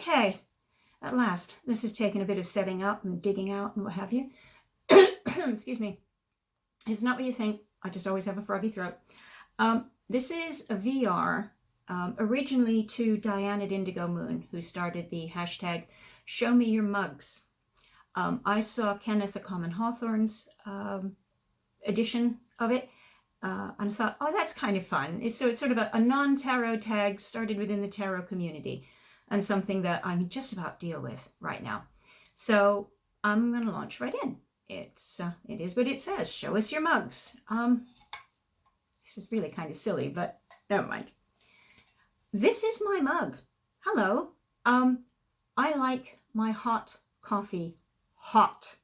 Okay, at last. This has taken a bit of setting up and digging out and what have you. Excuse me. It's not what you think. I just always have a froggy throat. This is a VR originally to Diane at Indigo Moon, who started the hashtag Show Me Your Mugs. I saw Kenneth at Common Hawthorne's edition of it, and I thought, oh, that's kind of fun. It's sort of a non-tarot tag started within the tarot community, and something that I can just about deal with right now. So I'm going to launch right in. It is what it says. Show us your mugs. This is really kind of silly, but never mind. This is my mug. Hello. I like my hot coffee hot.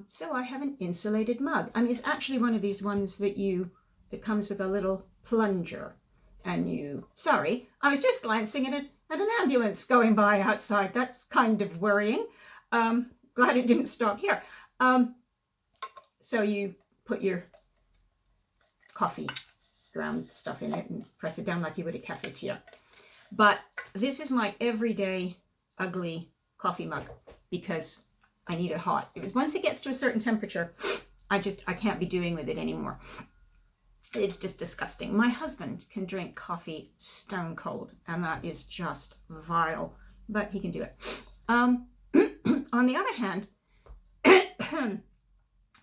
So I have an insulated mug. I mean, it's actually one of these ones that it comes with a little plunger. And sorry, I was just glancing at an ambulance going by outside. That's kind of worrying. Glad it didn't stop here. So you put your coffee ground stuff in it and press it down like you would a cafetiere. But this is my everyday ugly coffee mug because I need it hot. Once it gets to a certain temperature, I can't be doing with it anymore. It's just disgusting. My husband can drink coffee stone cold, and that is just vile, but he can do it. On the other hand,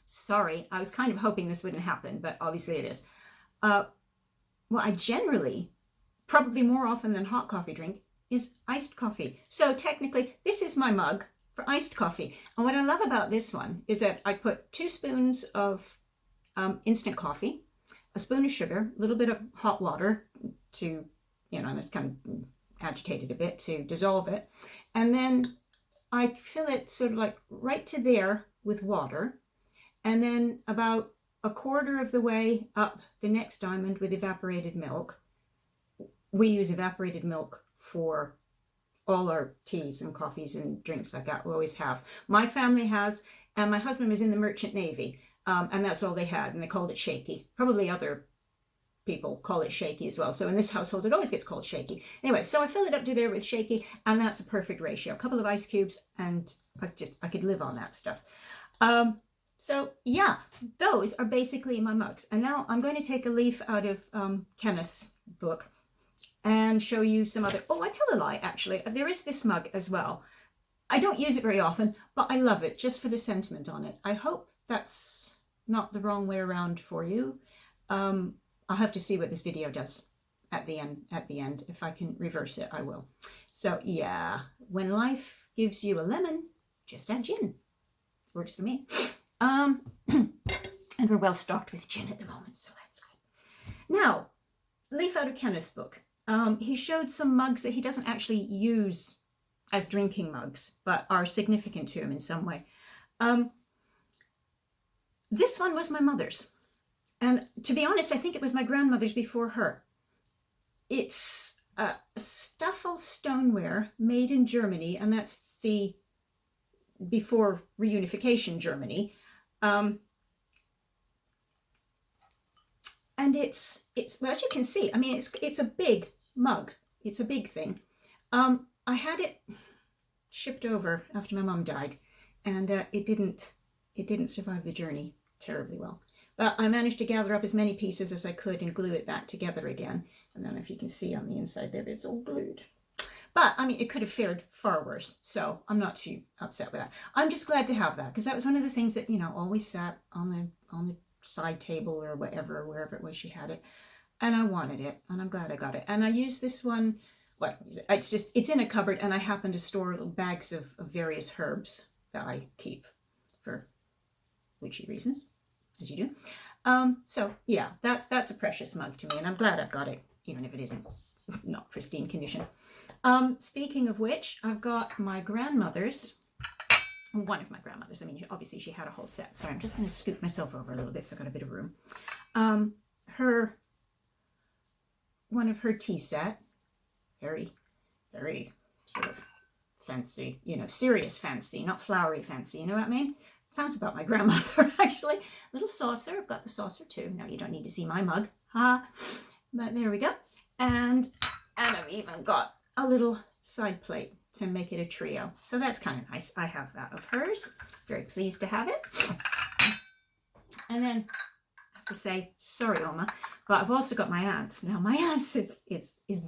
sorry, I was kind of hoping this wouldn't happen, but obviously it is. What I generally, probably more often than hot coffee drink, is iced coffee. So technically, this is my mug for iced coffee. And what I love about this one is that I put 2 spoons of instant coffee, a spoon of sugar, a little bit of hot water to, and it's kind of agitated a bit to dissolve it. And then I fill it sort of like right to there with water. And then about a quarter of the way up the next diamond with evaporated milk. We use evaporated milk for all our teas and coffees and drinks like that. We always have. My family has, and my husband was in the Merchant Navy, and that's all they had, and they called it shaky. Probably other people call it shaky as well. So in this household, it always gets called shaky. Anyway, so I fill it up to there with shaky, and that's a perfect ratio. A couple of ice cubes, and I could live on that stuff. So yeah, those are basically my mugs. And now I'm going to take a leaf out of Kenneth's book and show you some other. Oh, I tell a lie, actually. There is this mug as well. I don't use it very often, but I love it just for the sentiment on it. I hope that's not the wrong way around for you. I'll have to see what this video does at the end. If I can reverse it, I will. So yeah, when life gives you a lemon, just add gin. Works for me. And we're well stocked with gin at the moment, so that's good. Now, leaf out of Kenneth's book. He showed some mugs that he doesn't actually use as drinking mugs, but are significant to him in some way. This one was my mother's. And to be honest, I think it was my grandmother's before her. It's Staffel stoneware made in Germany, and that's the before reunification Germany. And it's well, as you can see, I mean, it's a big mug. It's a big thing. I had it shipped over after my mum died, and it didn't survive the journey terribly well. But I managed to gather up as many pieces as I could and glue it back together again. And then if you can see on the inside there, it's all glued. But I mean, it could have fared far worse, so I'm not too upset with that. I'm just glad to have that, because that was one of the things that, always sat on the side table or whatever, wherever it was she had it. And I wanted it, and I'm glad I got it. And I use this one, it's in a cupboard, and I happen to store little bags of various herbs that I keep for witchy reasons, as you do. So yeah, that's a precious mug to me, and I'm glad I've got it, even if it isn't not pristine condition. Speaking of which, I've got my grandmother's, one of my grandmothers. I mean, obviously she had a whole set. Sorry, I'm just going to scoot myself over a little bit so I've got a bit of room. One of her tea set, very, very sort of fancy, serious fancy, not flowery fancy, you know what I mean? Sounds about my grandmother, actually. Little saucer, I've got the saucer too. No, you don't need to see my mug, but there we go. And I've even got a little side plate to make it a trio. So that's kind of nice. I have that of hers. Very pleased to have it. And then I have to say, sorry, Oma, but I've also got my aunt's. Now, my aunt's is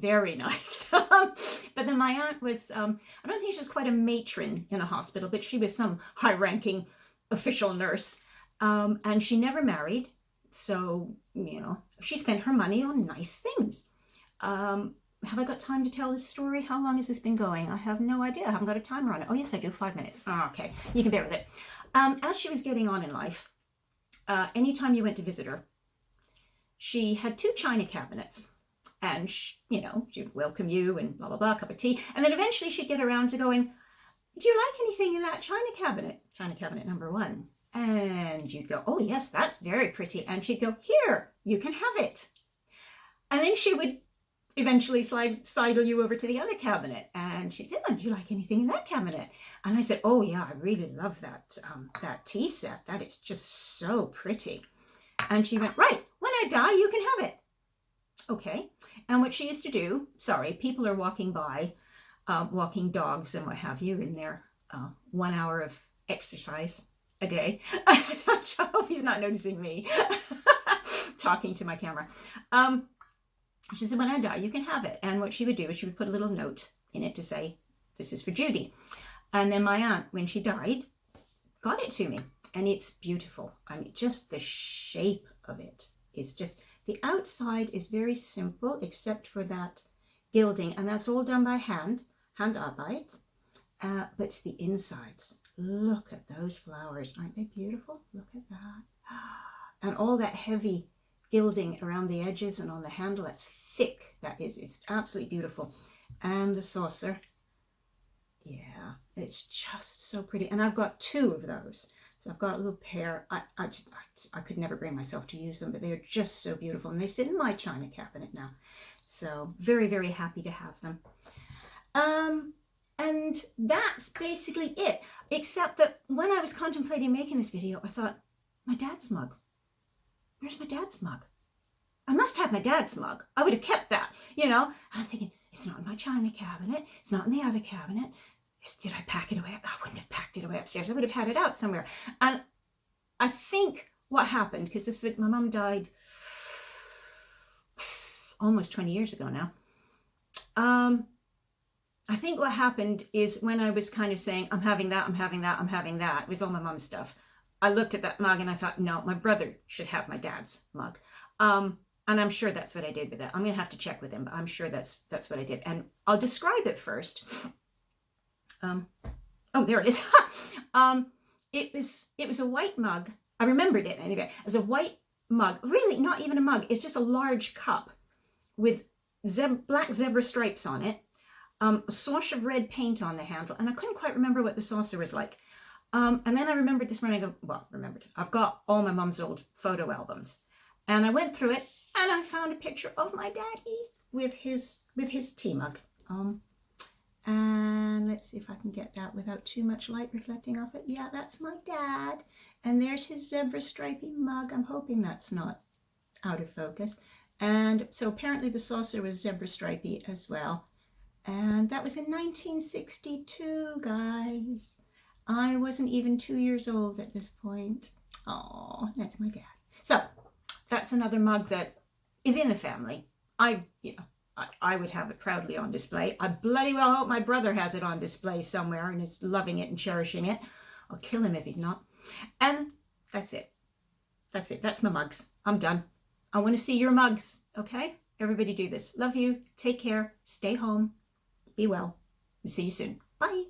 very nice. But then my aunt was, I don't think she was quite a matron in a hospital, but she was some high-ranking official nurse. And she never married. So, you know, she spent her money on nice things. Have I got time to tell this story? How long has this been going? I have no idea. I haven't got a timer on it. Oh, yes, I do. 5 minutes. Oh, okay. You can bear with it. As she was getting on in life, anytime you went to visit her, she had 2 china cabinets. And, you know, she'd welcome you and blah, blah, blah, cup of tea. And then eventually she'd get around to going, do you like anything in that china cabinet? China cabinet number 1. And you'd go, oh, yes, that's very pretty. And she'd go, here, you can have it. And then she would eventually sidle you over to the other cabinet. And she'd say, oh, do you like anything in that cabinet? And I said, oh, yeah, I really love that, that tea set. That is just so pretty. And she went, right, when I die, you can have it. Okay. And what she used to do, sorry, people are walking by, walking dogs and what have you in their 1 hour of exercise a day. I hope he's not noticing me talking to my camera. She said, when I die, you can have it. And what she would do is she would put a little note in it to say, this is for Judy. And then my aunt, when she died, got it to me. And it's beautiful. I mean, just the shape of it is just, the outside is very simple, except for that gilding. And that's all done by Handarbeit. But it's the insides. Look at those flowers. Aren't they beautiful? Look at that. And all that heavy gilding around the edges and on the handle. That's thick. That is. It's absolutely beautiful. And the saucer. Yeah, it's just so pretty. And I've got 2 of those. So I've got a little pair. I could never bring myself to use them, but they're just so beautiful. And they sit in my china cabinet now. So very, very happy to have them. And that's basically it. Except that when I was contemplating making this video, I thought, my dad's mug. Where's my dad's mug? I must have my dad's mug. I would have kept that, you know. And I'm thinking, it's not in my china cabinet. It's not in the other cabinet. Did I pack it away? I wouldn't have packed it away upstairs. I would have had it out somewhere. And I think what happened, because my mum died almost 20 years ago now. I think what happened is when I was kind of saying, I'm having that, I'm having that, I'm having that, it was all my mum's stuff. I looked at that mug and I thought, no, my brother should have my dad's mug. And I'm sure that's what I did with that. I'm going to have to check with him, but I'm sure that's what I did. And I'll describe it first. Oh, there it is. It was a white mug. I remembered it anyway. As a white mug, really not even a mug. It's just a large cup with black zebra stripes on it. A swoosh of red paint on the handle, and I couldn't quite remember what the saucer was like. And then I remembered this morning, I've got all my mum's old photo albums, and I went through it, and I found a picture of my daddy with his tea mug. And let's see if I can get that without too much light reflecting off it. Yeah, that's my dad, and there's his zebra stripy mug. I'm hoping that's not out of focus. And so apparently the saucer was zebra stripy as well. And that was in 1962, guys. I wasn't even 2 years old at this point. Oh, that's my dad. So that's another mug that is in the family. I would have it proudly on display. I bloody well hope my brother has it on display somewhere and is loving it and cherishing it. I'll kill him if he's not. And that's it. That's it. That's my mugs. I'm done. I want to see your mugs, okay? Everybody do this. Love you. Take care. Stay home. Be well. See you soon. Bye.